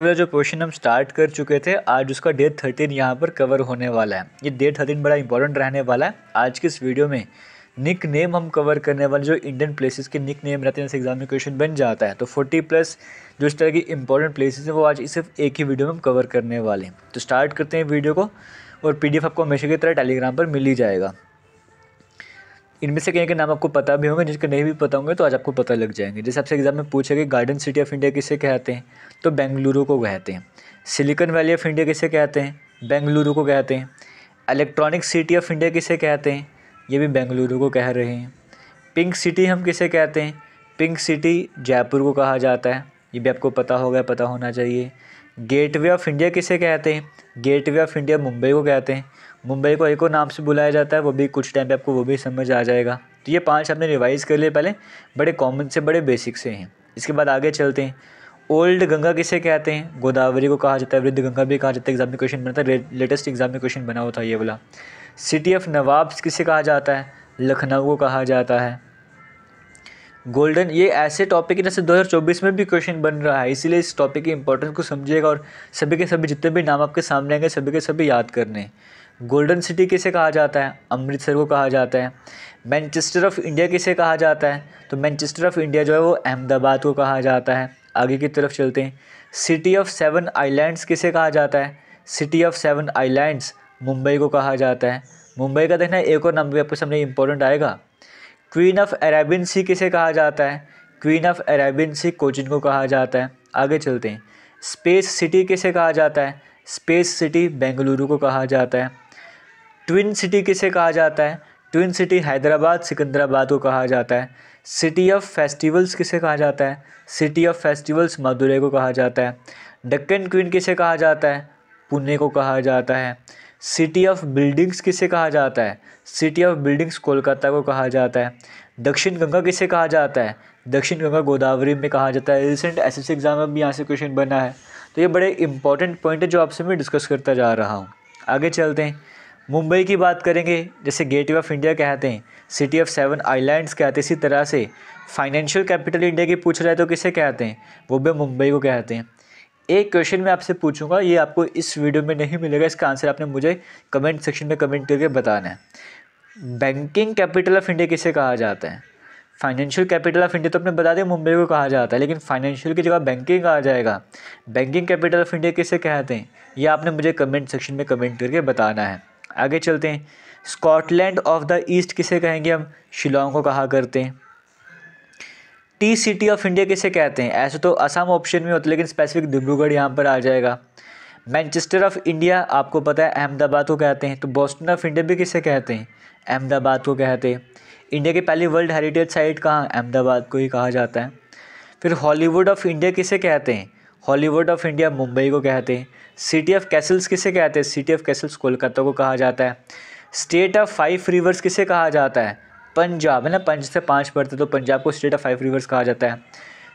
वाला जो क्वेश्चन हम स्टार्ट कर चुके थे, आज उसका डे 13 यहाँ पर कवर होने वाला है। ये डे 13 बड़ा इंपॉर्टेंट रहने वाला है। आज की इस वीडियो में निक नेम हम कवर करने वाले, जो इंडियन प्लेसेस के निक नेम रहते हैं, जैसे एग्जाम में क्वेश्चन बन जाता है। तो 40+ जो इस तरह की इंपॉर्टेंट प्लेसेस हैं वो आज सिर्फ एक ही वीडियो में हम कवर करने वाले हैं। तो स्टार्ट करते हैं वीडियो को, और PDF आपको हमेशा की तरह टेलीग्राम पर मिल ही जाएगा। इनमें से कहीं के नाम आपको पता भी होंगे, जिसके नहीं भी पता होंगे तो आज आपको पता लग जाएंगे। जैसे आपसे एग्जाम में पूछा कि गार्डन सिटी ऑफ इंडिया किसे कहते हैं, तो बेंगलुरु को कहते हैं। सिलिकॉन वैली ऑफ इंडिया किसे कहते हैं, बेंगलुरु को कहते हैं। इलेक्ट्रॉनिक सिटी ऑफ इंडिया किसे कहते हैं, ये भी बेंगलुरु को कह रहे हैं। पिंक सिटी हम किसे कहते हैं, पिंक सिटी जयपुर को कहा जाता है, ये भी आपको पता होगा, पता होना चाहिए। गेटवे ऑफ इंडिया किसे कहते हैं, गेटवे ऑफ इंडिया मुंबई को कहते हैं। मुंबई को एक और नाम से बुलाया जाता है, वो भी कुछ टाइम पे आपको वो भी समझ आ जाएगा। तो ये 5 आपने रिवाइज़ कर लिए पहले, बड़े कॉमन से, बड़े बेसिक से हैं। इसके बाद आगे चलते हैं। ओल्ड गंगा किसे कहते हैं, गोदावरी को कहा जाता है। वृद्ध गंगा भी कहा जाता है, एग्जाम में क्वेश्चन बनता है, लेटेस्ट एग्जाम में क्वेश्चन बना हुआ था ये वाला। सिटी ऑफ नवाब्स किसे कहा जाता है, लखनऊ को कहा जाता है। गोल्डन, ये ऐसे टॉपिक है जैसे 2024 में भी क्वेश्चन बन रहा है, इसीलिए इस टॉपिक की इंपॉर्टेंस को समझिएगा और सभी के सभी जितने भी नाम आपके सामने आएंगे सभी के सभी याद करने। गोल्डन सिटी किसे कहा जाता है, अमृतसर को कहा जाता है। मैनचेस्टर ऑफ इंडिया किसे कहा जाता है, तो मैनचेस्टर ऑफ इंडिया जो है वो अहमदाबाद को कहा जाता है। आगे की तरफ चलते हैं। सिटी ऑफ 7 आइलैंड्स किसे कहा जाता है, सिटी ऑफ 7 आइलैंड्स मुंबई को कहा जाता है। मुंबई का देखना एक और नाम भी आपके सामने इंपॉर्टेंट आएगा। क्वीन ऑफ अरेबियन सी किसे कहा जाता है, क्वीन ऑफ अरेबियन सी कोचिन को कहा जाता है। आगे चलते हैं। स्पेस सिटी किसे कहा जाता है, स्पेस सिटी बेंगलुरु को कहा जाता है। ट्विन सिटी किसे कहा जाता है, ट्विन सिटी हैदराबाद सिकंदराबाद को कहा जाता है। सिटी ऑफ फेस्टिवल्स किसे कहा जाता है, सिटी ऑफ फेस्टिवल्स मदुरई को कहा जाता है। डेक्कन क्वीन किसे कहा जाता है, पुणे को कहा जाता है। सिटी ऑफ बिल्डिंग्स किसे कहा जाता है, सिटी ऑफ बिल्डिंग्स कोलकाता को कहा जाता है। दक्षिण गंगा किसे कहा जाता है, दक्षिण गंगा गोदावरी में कहा जाता है। रिसेंट SSC एग्जाम में भी यहाँ से क्वेश्चन बना है। तो ये बड़े इंपॉर्टेंट पॉइंट है जो आपसे मैं डिस्कस करता जा रहा हूँ। आगे चलते हैं। मुंबई की बात करेंगे, जैसे गेटवे ऑफ इंडिया कहते हैं, सिटी ऑफ 7 आइलैंड्स कहते हैं। इसी तरह से फाइनेंशियल कैपिटल इंडिया की पूछा जाए तो किसे कहते हैं, वो भी मुंबई को कहते हैं। एक क्वेश्चन मैं आपसे पूछूंगा, ये आपको इस वीडियो में नहीं मिलेगा, इसका आंसर आपने मुझे कमेंट सेक्शन में कमेंट करके बताना है। बैंकिंग कैपिटल ऑफ इंडिया किसे कहा जाता है, फाइनेंशियल कैपिटल ऑफ इंडिया तो आपने बता दिया मुंबई को कहा जाता है, लेकिन फाइनेंशियल की जगह बैंकिंग आ जाएगा। बैंकिंग कैपिटल ऑफ इंडिया किसे कहते हैं, ये आपने मुझे कमेंट सेक्शन में कमेंट करके बताना है। आगे चलते हैं। स्कॉटलैंड ऑफ द ईस्ट किसे कहेंगे हम, शिलोंग को कहा करते हैं। टी सिटी ऑफ इंडिया किसे कहते हैं, ऐसे तो असम ऑप्शन में होता है, लेकिन स्पेसिफिक डिब्रूगढ़ यहाँ पर आ जाएगा। मैनचेस्टर ऑफ इंडिया आपको पता है अहमदाबाद को कहते हैं। तो बोस्टन ऑफ इंडिया भी किसे कहते हैं, अहमदाबाद को कहते हैं। इंडिया की पहली वर्ल्ड हेरिटेज साइट कहाँ, अहमदाबाद को ही कहा जाता है। फिर हॉलीवुड ऑफ इंडिया किसे कहते हैं, हॉलीवुड ऑफ इंडिया मुंबई को कहते हैं। सिटी ऑफ कैसल्स किसे कहते हैं, सिटी ऑफ कैसल्स कोलकाता को कहा जाता है। स्टेट ऑफ 5 रिवर्स किसे कहा जाता है, पंजाब है ना, 5 से 5 पढ़ते तो पंजाब को स्टेट ऑफ 5 रिवर्स कहा जाता है।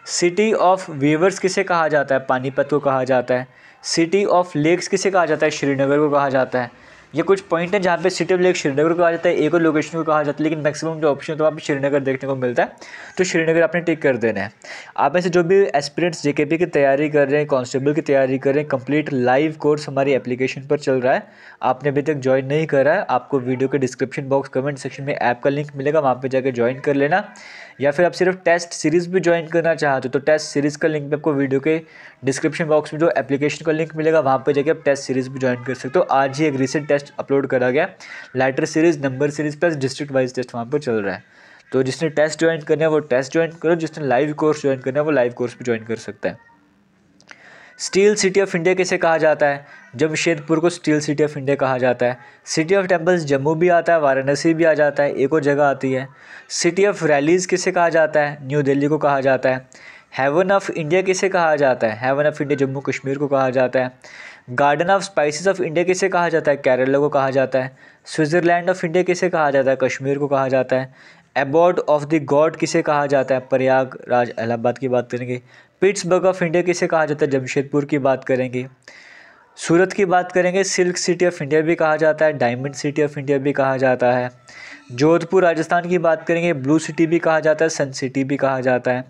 सिटी ऑफ वीवर्स किसे कहा जाता है, पानीपत को कहा जाता है। सिटी ऑफ लेक्स किसे कहा जाता है, श्रीनगर को कहा जाता है। ये कुछ पॉइंट हैं जहाँ पे सिटी ऑफ लेक श्रीनगर को कहा जाता है, एक और लोकेशन को कहा जाता है, लेकिन मैक्सिमम जो ऑप्शन है तो वहाँ पे श्रीनगर देखने को मिलता है, तो श्रीनगर आपने टिक कर देना है। आप में से जो भी एस्पिरेंट्स JKP की तैयारी कर रहे हैं, कांस्टेबल की तैयारी कर रहे हैं, कंप्लीट लाइव कोर्स हमारी एप्लीकेशन पर चल रहा है। आपने अभी तक ज्वाइन नहीं करा है, आपको वीडियो के डिस्क्रिप्शन बॉक्स कमेंट सेक्शन में ऐप का लिंक मिलेगा, वहाँ पर जाकर ज्वाइन कर लेना। या फिर आप सिर्फ टेस्ट सीरीज़ भी ज्वाइन करना चाहते हो तो टेस्ट सीरीज़ का लिंक भी आपको वीडियो के डिस्क्रिप्शन बॉक्स में जो एप्लीकेशन का लिंक मिलेगा वहाँ पर जाके आप टेस्ट सीरीज़ भी ज्वाइन कर सकते हो। आज ही एक रिसेंट टेस्ट अपलोड करा गया, letter series, number series plus district wise test वहाँ पर चल रहा है। तो जिसने टेस्ट ज्वाइन करना है वो टेस्ट ज्वाइन करो, जिसने लाइव कोर्स ज्वाइन करना है वो लाइव कोर्स भी ज्वाइन कर सकता है। स्टील सिटी ऑफ इंडिया किसे कहा जाता है, जमशेदपुर को स्टील सिटी ऑफ इंडिया कहा जाता है। सिटी ऑफ टेम्पल्स जम्मू भी आता है, वाराणसी भी आ जाता है, एक और जगह आती है। सिटी ऑफ रैलीज़ किसे कहा जाता है, न्यू दिल्ली को कहा जाता है। हेवन ऑफ इंडिया किसे कहा जाता है, heaven of India Jammu Kashmir को कहा जाता है। Garden of spices of India किसे कहा जाता है, केरला को कहा जाता है। स्विट्ज़रलैंड ऑफ इंडिया किसे कहा जाता है, कश्मीर को कहा जाता है। एबॉर्ड ऑफ द गॉड किसे कहा जाता है, प्रयागराज इलाहाबाद की बात करेंगे। पिट्सबर्ग ऑफ इंडिया किसे कहा जाता है, जमशेदपुर की बात करेंगे। सूरत की बात करेंगे, सिल्क सिटी ऑफ इंडिया भी कहा जाता है, डायमंड सिटी ऑफ इंडिया भी कहा जाता है। जोधपुर राजस्थान की बात करेंगे, ब्लू सिटी भी कहा जाता है, सन सिटी भी कहा जाता है।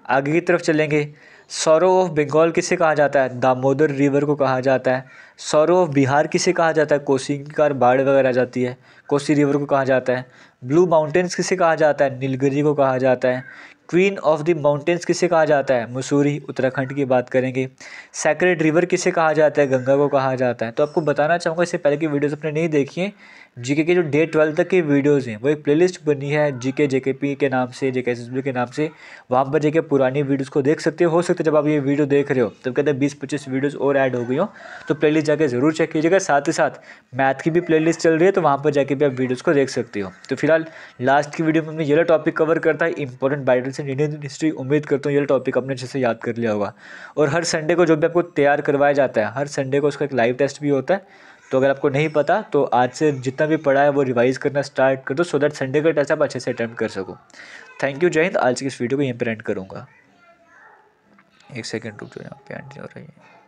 आगे की तरफ चलेंगे। सौरो ऑफ बंगाल किसे कहा जाता है? दामोदर रिवर को कहा जाता है। सौरो ऑफ बिहार किसे कहा जाता है? कोसी की कार बाढ़ वगैरह आ जाती है, कोसी रिवर को कहा जाता है। ब्लू माउंटेन्स किसे कहा जाता है? नीलगिरी को कहा जाता है। क्वीन ऑफ द माउंटेन्स किसे कहा जाता है? मसूरी, उत्तराखंड की बात करेंगे। सेक्रेड रिवर किसे कहा जाता है? गंगा को कहा जाता है। तो आपको बताना चाहूँगा, इससे पहले की वीडियोस अपने नहीं देखिए, जीके के जो डे 12 तक के वीडियोस हैं वो एक प्लेलिस्ट बनी है जीके जेकेपी के नाम से, जेके एसएसबी के नाम से, वहाँ पर जाके पुरानी वीडियोस को देख सकते हो सकता है जब आप ये वीडियो देख रहे हो तब कहते हैं 20-25 वीडियोस और ऐड हो गई हो, तो प्लेलिस्ट जाके ज़रूर चेक कीजिएगा। साथ ही साथ मैथ की भी प्लेलिस्ट चल रही है, तो वहाँ पर जाके भी आप वीडियोज़ को देख सकते हो। तो फिलहाल लास्ट की वीडियो में हमने ये टॉपिक कवर करता है, इंपॉर्टेंट बाइटल्स इन इंडियन हिस्ट्री। उम्मीद करता हूँ ये टॉपिक आपने अच्छे से याद कर लिया होगा। और हर संडे को जो भी आपको तैयार करवाया जाता है, हर संडे को उसका एक लाइव टेस्ट भी होता है। तो अगर आपको नहीं पता तो आज से जितना भी पढ़ा है वो रिवाइज़ करना स्टार्ट कर दो, सो दैट संडे का टेस्ट आप अच्छे से अटेम्प्ट कर सको। थैंक यू, जय हिंद। आज की इस वीडियो को यहीं पर एंड करूँगा। एक सेकेंड रुक जाओ, यहाँ पे एंड नहीं हो रही है।